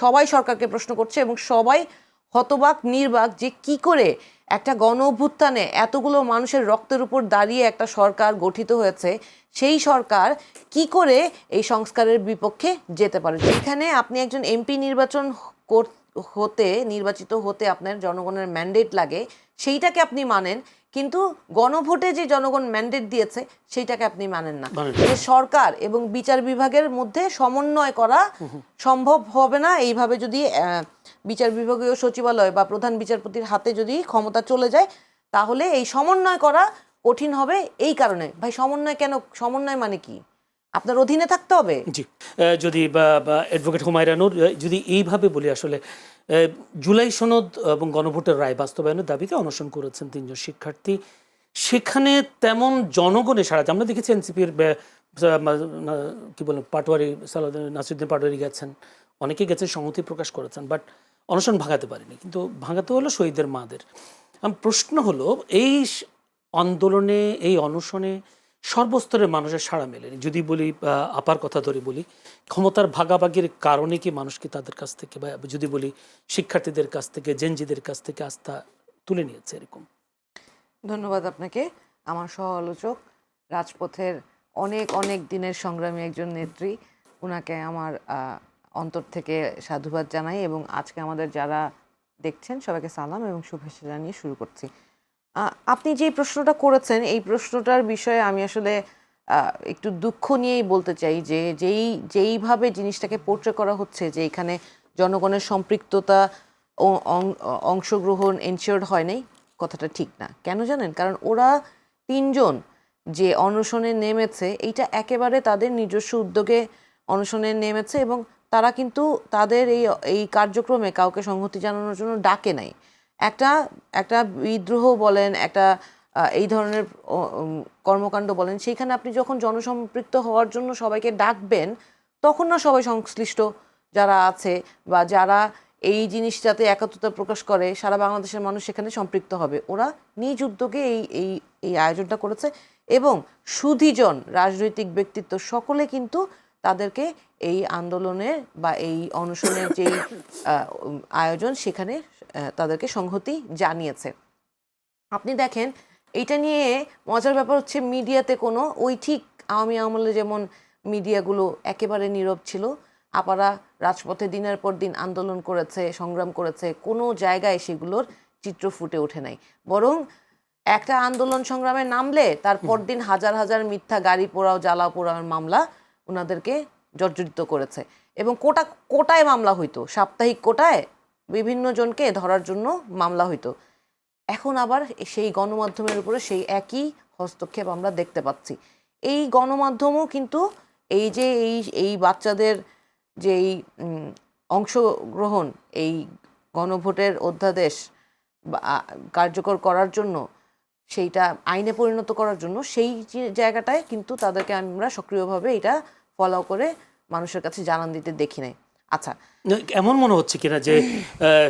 সবাই সরকারকে প্রশ্ন করছে এবং সবাই হতবাক নির্বাক যে কি করে একটা গণ অভ্যুত্থানে এতগুলো মানুষের রক্তের উপর দাঁড়িয়ে একটা সরকার গঠিত হয়েছে, সেই সরকার কি করে এই সংস্কারের বিপক্ষে যেতে পারে। যেখানে আপনি একজন এমপি নির্বাচিত হতে আপনার জনগণের ম্যান্ডেট লাগে, সেইটাকে আপনি মানেন, কিন্তু গণভোটে যে জনগণ ম্যান্ডেট দিয়েছে সেইটাকে আপনি মানেন না। যে সরকার এবং বিচার বিভাগের মধ্যে সমন্বয় করা সম্ভব হবে না এইভাবে যদি বিচার বিভাগীয় সচিবালয় বা প্রধান বিচারপতির হাতে যদি ক্ষমতা চলে যায়, তাহলে এই সমন্বয় করা কঠিন হবে। এই কারণে ভাই সমন্বয় কেন, সমন্বয় মানে কি, আপনার অধীনে থাকতে হবে। জি, যদি অ্যাডভোকেট হুমায়রা নূর যদি এইভাবে বলি, আসলে জুলাই সনদ এবং গণভোটের রায় বাস্তবায়নের দাবিতে অনশন করেছেন 3 জন শিক্ষার্থী, সেখানে তেমন জনগণের সাড়া আমরা দেখেছি। এনসিপির কি বলেন পাটোয়ারি নাসিরুদ্দিন পাটোয়ারি গেছেন, অনেকে গেছেন, সংহতি প্রকাশ করেছেন, বাট অনশন ভাঙাতে পারেনি। কিন্তু ভাঙাতে হলো শহীদদের মাদের। প্রশ্ন হলো এই আন্দোলনে, এই অনশনে সর্বস্তরের মানুষের সাড়া মেলেনি। যদি বলি আপার কথা ধরে বলি, ক্ষমতার ভাগাভাগির কারণে কি মানুষ কি তাদের কাছ থেকে, বা যদি বলি শিক্ষার্থীদের কাছ থেকে, জেনজিদের কাছ থেকে আস্থা তুলে নিয়েছে এরকম? ধন্যবাদ আপনাকে। আমার সহ আলোচক, রাজপথের অনেক অনেক দিনের সংগ্রামী একজন নেত্রী, ওনাকে আমার অন্তর থেকে সাধুবাদ জানাই এবং আজকে আমাদের যারা দেখছেন সবাইকে সালাম এবং শুভেচ্ছা জানিয়ে শুরু করছি। আপনি যে প্রশ্নটা করেছেন এই প্রশ্নটার বিষয়ে আমি আসলে একটু দুঃখ নিয়েই বলতে চাই যে যেইভাবে জিনিসটাকে পোর্ট্রে করা হচ্ছে, যে এখানে জনগণের সম্পৃক্ততা ও অংশগ্রহণ এনশিওর্ড হয় নাই, কথাটা ঠিক না। কেন জানেন? কারণ ওরা 3 জন যে অনশনে নেমেছে এইটা একেবারে তাদের নিজস্ব উদ্যোগে অনশনে নেমেছে এবং তারা কিন্তু তাদের এই কার্যক্রমে কাউকে সংহতি জানানোর জন্য ডাকে নাই। একটা বিদ্রোহ বলেন, একটা এই ধরনের কর্মকাণ্ড বলেন, সেইখানে আপনি যখন জনসম্পৃক্ত হওয়ার জন্য সবাইকে ডাকবেন, তখন না সবাই সংশ্লিষ্ট যারা আছে বা যারা এই জিনিসটাতে একাত্মতা প্রকাশ করে সারা বাংলাদেশের মানুষ সেখানে সম্পৃক্ত হবে। ওরা নিজ উদ্যোগে এই আয়োজনটা করেছে এবং সুধীজন রাজনৈতিক ব্যক্তিত্ব সকলে কিন্তু তাদেরকে এই আন্দোলনের বা এই অনশনের যেই আয়োজন সেখানে তাদেরকে সংহতি জানিয়েছে। আপনি দেখেন, এইটা নিয়ে মজার ব্যাপার হচ্ছে মিডিয়াতে কোনো ওই ঠিক আওয়ামী আমলে যেমন মিডিয়াগুলো একেবারে নীরব ছিল, আপারা রাজপথে দিনের পর দিন আন্দোলন করেছে, সংগ্রাম করেছে, কোনো জায়গায় সেগুলোর চিত্র ফুটে ওঠে নাই। বরং একটা আন্দোলন সংগ্রামে নামলে তার পরদিন হাজার হাজার মিথ্যা গাড়ি পোড়াও, জ্বালাও পোড়াওয়ের মামলা ওনাদেরকে জর্জরিত করেছে এবং কোটায় মামলা হইতো, সাপ্তাহিক কোটায় বিভিন্ন জনকে ধরার জন্য মামলা হইতো। এখন আবার সেই গণমাধ্যমের উপরে সেই একই হস্তক্ষেপ আমরা দেখতে পাচ্ছি। এই গণমাধ্যমও কিন্তু এই যে এই বাচ্চাদের যে অংশগ্রহণ, এই গণভোটের অধ্যাদেশ কার্যকর করার জন্য, সেইটা আইনে পরিণত করার জন্য, সেই জায়গাটায় কিন্তু তাদেরকে আমরা সক্রিয়ভাবে এটা ফলো করে মানুষের কাছে জানান দিতে দেখি নাই। আচ্ছা, এমন মনে হচ্ছে কিনা যে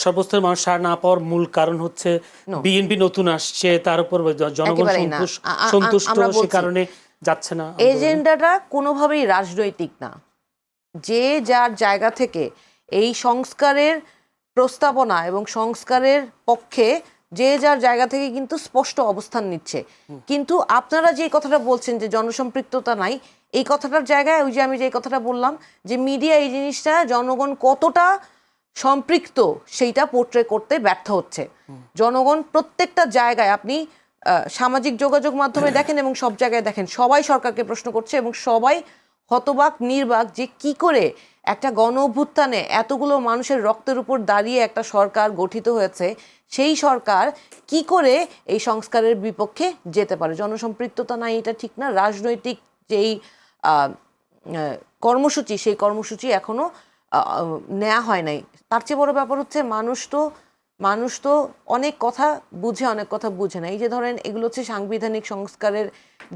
সর্বস্তরের মানুষ সাড়া না পাওয়ার মূল কারণ হচ্ছে বিএনপি নতুন আসছে, তার উপর জনগণ সন্তুষ্ট, সে কারণে যাচ্ছে না? এজেন্ডাটা কোনোভাবেই রাজনৈতিক না। যে যার জায়গা থেকে এই সংস্কারের প্রস্তাবনা এবং সংস্কারের পক্ষে যে যার জায়গা থেকে কিন্তু স্পষ্ট অবস্থান নিচ্ছে। কিন্তু আপনারা যে কথাটা বলছেন যে জনসম্পৃক্ততা নাই, এই কথাটার জায়গায় ওই যে আমি যে কথাটা বললাম যে মিডিয়া এই জিনিসটা জনগণ কতটা সম্পৃক্ত সেইটা পোর্ট্রে করতে ব্যর্থ হচ্ছে। জনগণ প্রত্যেকটা জায়গায় আপনি সামাজিক যোগাযোগ মাধ্যমে দেখেন এবং সব জায়গায় দেখেন, সবাই সরকারকে প্রশ্ন করছে এবং সবাই হতবাক নির্বাক যে কি করে একটা গণ অভ্যুত্থানে এতগুলো মানুষের রক্তের উপর দাঁড়িয়ে একটা সরকার গঠিত হয়েছে, সেই সরকার কি করে এই সংস্কারের বিপক্ষে যেতে পারে। জনসম্পৃক্ততা নাই এটা ঠিক না। রাজনৈতিক যেই কর্মসূচি, সেই কর্মসূচি এখনো নেওয়া হয় নাই। তার চেয়ে বড় ব্যাপার হচ্ছে মানুষ তো অনেক কথা বুঝে, অনেক কথা বুঝে না। এই যে ধরেন এগুলো হচ্ছে সাংবিধানিক সংস্কারের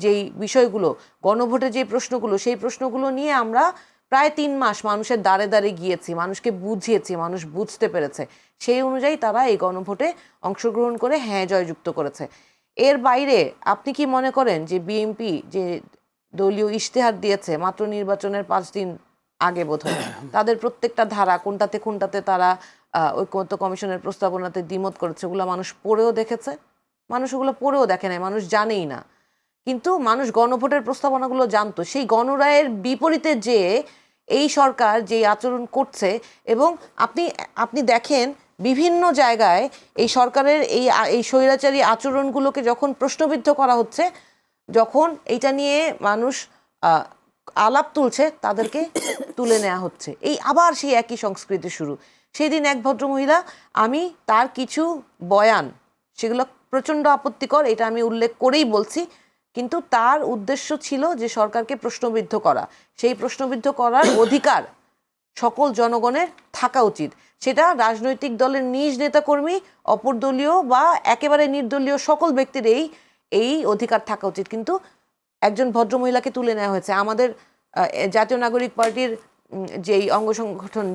যেই বিষয়গুলো, গণভোটের যে প্রশ্নগুলো, সেই প্রশ্নগুলো নিয়ে আমরা প্রায় 3 মাস মানুষের দ্বারে দ্বারে গিয়েছি, মানুষকে বুঝিয়েছি, মানুষ বুঝতে পেরেছে। সেই অনুযায়ী তারা এই গণভোটে অংশগ্রহণ করে হ্যাঁ জয়যুক্ত করেছে। এর বাইরে আপনি কি মনে করেন যে বিএনপি যে দলীয় ইশতেহার দিয়েছে মাত্র নির্বাচনের 5 দিন আগে বোধহয় তাদের প্রত্যেকটা ধারা কোনটাতে কোনটাতে তারা ঐক্যমত্য কমিশনের প্রস্তাবনাতে দ্বিমত করেছে, ওগুলো মানুষ পড়েও দেখেছে, মানুষ ওগুলো পড়েও দেখে নাই, মানুষ জানেই না। কিন্তু মানুষ গণভোটের প্রস্তাবনাগুলো জানতো। সেই গণরায়ের বিপরীতে যে এই সরকার যে আচরণ করছে, এবং আপনি দেখেন বিভিন্ন জায়গায় এই সরকারের এই স্বৈরাচারী আচরণগুলোকে যখন প্রশ্নবিদ্ধ করা হচ্ছে, যখন এইটা নিয়ে মানুষ আলাপ তুলছে, তাদেরকে তুলে নেওয়া হচ্ছে। এই আবার সেই একই সংস্কৃতি শুরু। সেই দিন এক ভদ্রমহিলা, আমি তার কিছু বয়ান সেগুলো প্রচণ্ড আপত্তিকর, এটা আমি উল্লেখ করেই বলছি, কিন্তু তার উদ্দেশ্য ছিল যে সরকারকে প্রশ্নবিদ্ধ করা। সেই প্রশ্নবিদ্ধ করার অধিকার সকল জনগণের থাকা উচিত। সেটা রাজনৈতিক দলের নিজ নেতাকর্মী, অপরদলীয় বা একেবারে নির্দলীয় সকল ব্যক্তির এই অধিকার থাকা উচিত। কিন্তু একজন ভদ্রমহিলাকে তুলে নেওয়া হয়েছে। আমাদের জাতীয় নাগরিক পার্টির যেই অঙ্গ সংগঠন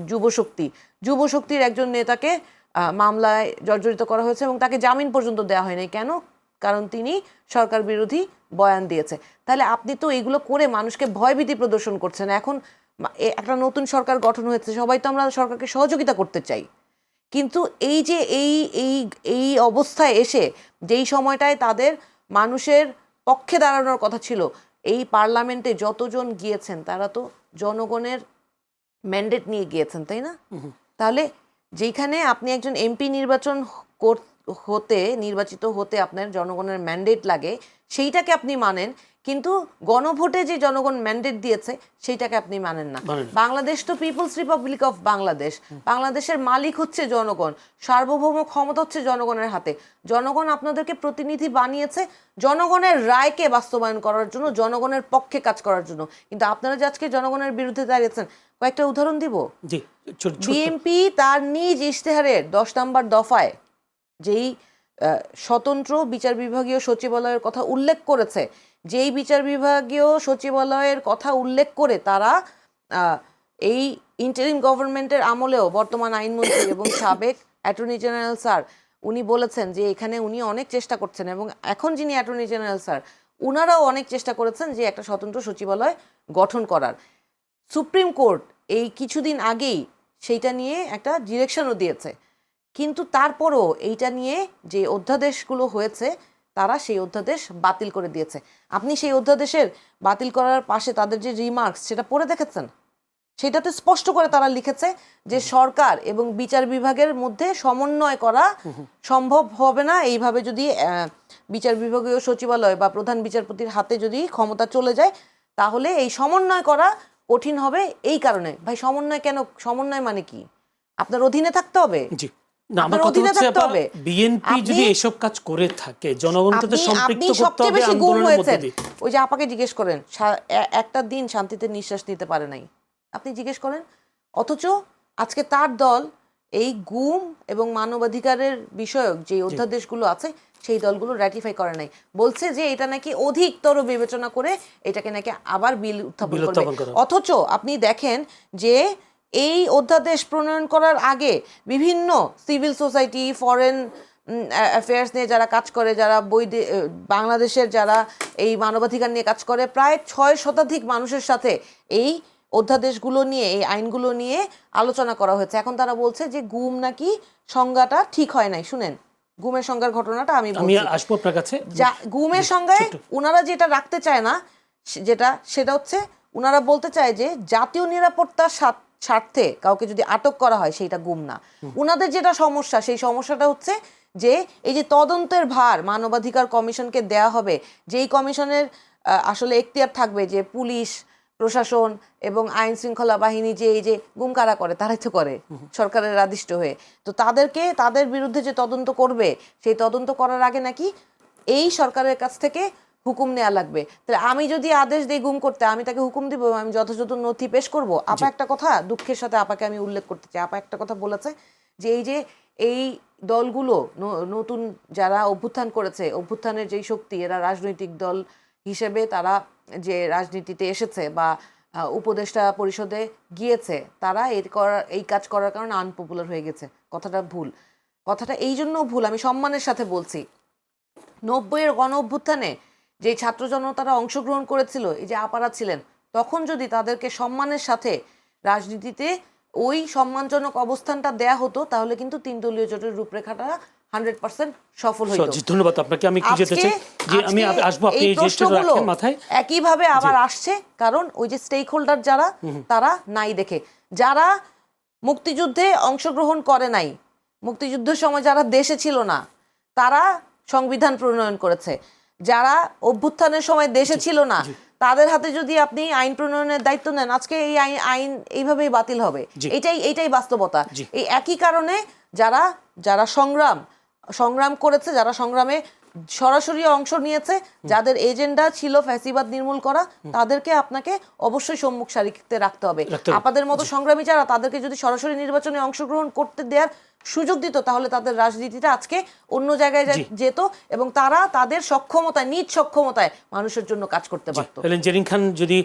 যুবশক্তির একজন নেতাকে মামলায় জর্জরিত করা হয়েছে এবং তাকে জামিন পর্যন্ত দেওয়া হয়নি। কেন? কারণ তিনি সরকার বিরোধী বয়ান দিয়েছে। তাহলে আপনি তো এইগুলো করে মানুষকে ভয়ভীতি প্রদর্শন করছেন। এখন একটা নতুন সরকার গঠন হয়েছে, সবাই তো আমরা সরকারকে সহযোগিতা করতে চাই, কিন্তু এই যে এই অবস্থায় এসে যেই সময়টায় তাদের মানুষের পক্ষে দাঁড়ানোর কথা ছিল, এই পার্লামেন্টে যতজন গিয়েছেন তারা তো জনগণের ম্যান্ডেট নিয়ে গিয়েছেন, তাই না? তাহলে যেখানে আপনি একজন এমপি নির্বাচিত হতে আপনার জনগণের ম্যান্ডেট লাগে, সেইটাকে আপনি মানেন, কিন্তু গণভোটে যে জনগণ ম্যান্ডেট দিয়েছে সেইটাকে আপনি মানেন না। বাংলাদেশ তো পিপলস রিপাবলিক অফ বাংলাদেশ। বাংলাদেশের মালিক হচ্ছে জনগণ, সার্বভৌম ক্ষমতা হচ্ছে জনগণের হাতে। জনগণ আপনাদেরকে প্রতিনিধি বানিয়েছে জনগণের রায়কে বাস্তবায়ন করার জন্য, জনগণের পক্ষে কাজ করার জন্য। কিন্তু আপনারা যে আজকে জনগণের বিরুদ্ধে দাঁড়িয়েছেন, কয়েকটা উদাহরণ দিব। বিএনপি তার নিজ ইশতেহারের 10 নম্বর দফায় যেই স্বতন্ত্র বিচার বিভাগীয় সচিবালয়ের কথা উল্লেখ করেছে, যেই বিচার বিভাগীয় সচিবালয়ের কথা উল্লেখ করে তারা এই ইন্টারিম গভর্নমেন্টের আমলেও বর্তমান আইনমন্ত্রী এবং সাবেক অ্যাটর্নি জেনারেল স্যার উনি বলেছেন যে এখানে উনি অনেক চেষ্টা করছেন, এবং এখন যিনি অ্যাটর্নি জেনারেল স্যার উনারাও অনেক চেষ্টা করেছেন যে একটা স্বতন্ত্র সচিবালয় গঠন করার। সুপ্রিম কোর্ট এই কিছুদিন আগেই সেইটা নিয়ে একটা ডিরেকশনও দিয়েছে, কিন্তু তারপরও এইটা নিয়ে যে অধ্যাদেশগুলো হয়েছে তারা সেই অধ্যাদেশ বাতিল করে দিয়েছে। আপনি সেই অধ্যাদেশের বাতিল করার পাশে তাদের যে রিমার্কস সেটা পড়ে দেখেছেন? সেটাতে স্পষ্ট করে তারা লিখেছে যে সরকার এবং বিচার বিভাগের মধ্যে সমন্বয় করা সম্ভব হবে না। এইভাবে যদি বিচার বিভাগীয় সচিবালয় বা প্রধান বিচারপতির হাতে যদি ক্ষমতা চলে যায়, তাহলে এই সমন্বয় করা কঠিন হবে। এই কারণে ভাই, সমন্বয় কেন? সমন্বয় মানে কি? আপনার অধীনে থাকতে হবে। না, আমার কথা হচ্ছে বিএনপি যদি এসব কাজ করে থাকে, জনগণকে তো সম্পৃক্ত করতে হবে আন্দোলনের মধ্যে দিয়ে। ওই যে আপাকে জিজ্ঞেস করেন, একটা দিন শান্তিতে নিঃশ্বাস নিতে পারে নাই, আপনি জিজ্ঞেস করেন। অথচ আজকে তার দল এই গুম এবং মানবাধিকারের বিষয়ক যে অধ্যাদেশগুলো আছে সেই দলগুলো র্যাটিফাই করে নাই। বলছে যে এটা নাকি অধিকতর বিবেচনা করে এটাকে নাকি আবার বিল উত্থাপন করবে। অথচ আপনি দেখেন যে এই অধ্যাদেশ প্রণয়ন করার আগে বিভিন্ন সিভিল সোসাইটি, ফরেন অ্যাফেয়ার্স নিয়ে যারা কাজ করে, যারা বাংলাদেশের যারা এই মানবাধিকার নিয়ে কাজ করে, প্রায় 6 শতাধিক মানুষের সাথে এই অধ্যাদেশগুলো নিয়ে, এই আইনগুলো নিয়ে আলোচনা করা হয়েছে। এখন তারা বলছে যে গুম নাকি সংজ্ঞাটা ঠিক হয় নাই। শুনেন, গুমের সংজ্ঞার ঘটনাটা আমি আসবো আপনার কাছে। গুমের সংজ্ঞায় উনারা যেটা রাখতে চায় না, সেটা হচ্ছে উনারা বলতে চায় যে জাতীয় নিরাপত্তার স্বার্থে কাউকে যদি আটক করা হয় সেইটা গুম না। উনাদের যেটা সমস্যা, সেই সমস্যাটা হচ্ছে যে এই যে তদন্তের ভার মানবাধিকার কমিশনকে দেয়া হবে, যেই কমিশনের আসলে এখতিয়ার থাকবে যে পুলিশ প্রশাসন এবং আইন শৃঙ্খলা বাহিনী যে এই যে গুম কারা করে, তারাই তো করে সরকারের আদিষ্ট হয়ে। তো তাদের বিরুদ্ধে যে তদন্ত করবে, সেই তদন্ত করার আগে নাকি এই সরকারের কাছ থেকে হুকুম নেওয়া লাগবে। তাহলে আমি যদি আদেশ দিই গুম করতে, আমি তাকে হুকুম দিব, আমি যথাযথ নথি পেশ করব। আপা একটা কথা, দুঃখের সাথে আপাকে আমি উল্লেখ করতে চাই, আপা একটা কথা বলেছে যে এই দলগুলো নতুন যারা অভ্যুত্থান করেছে, অভ্যুত্থানের যেই শক্তি, এরা রাজনৈতিক দল হিসেবে তারা যে রাজনীতিতে এসেছে বা উপদেষ্টা পরিষদে গিয়েছে, তারা এই কাজ করার কারণে আনপপুলার হয়ে গেছে। কথাটা ভুল। কথাটা এই জন্য ভুল, আমি সম্মানের সাথে বলছি। 90-এর গণ অভ্যুত্থানে যে ছাত্র জনতারা অংশগ্রহণ করেছিল, এই যে আপারা ছিলেন, তখন যদি তাদেরকে সম্মানের সাথে রাজনীতিতে ওই সম্মানজনক অবস্থানটা দেয়া হতো, তাহলে কিন্তু 3 দলীয় জোটের রূপরেখাটা 100% সফল হইতো। জি, ধন্যবাদ আপনাকে। আমি একটু যেতে চাই যে আমি আসবো, আপনি এই জিনিসটা রাখেন মাথায়। একইভাবে আবার আসছে, কারণ ওই যে স্টেক হোল্ডার যারা, তারা নাই দেখে, যারা মুক্তিযুদ্ধে অংশগ্রহণ করে নাই, মুক্তিযুদ্ধের সময় যারা দেশে ছিল না, তারা সংবিধান প্রণয়ন করেছে। যারা অভ্যুত্থানের সময় দেশে ছিল না, তাদের হাতে যদি আপনি আইন প্রণয়নের দায়িত্ব নেন, আজকে এই আইন এইভাবেই বাতিল হবে। এইটাই বাস্তবতা। এই একই কারণে যারা যারা সংগ্রাম করেছে, যারা সংগ্রামে সরাসরি অংশ নিয়েছে, যাদের এজেন্ডা ছিল ফ্যাসিবাদ নির্মূল করা, তাদেরকে আপনাকে অবশ্যই সম্মুখ সারিতে রাখতে হবে। আপনাদের মতো সংগ্রামী যারা, তাদেরকে যদি সরাসরি নির্বাচনে অংশগ্রহণ করতে দেওয়ার সুযোগ দিত, তাহলে তাদের রাজনীতিটা আজকে অন্য জায়গায় যেত এবং তারা তাদের সক্ষমতায়, নিজ সক্ষমতায় মানুষের জন্য কাজ করতে পারত। জেরিন খান যদি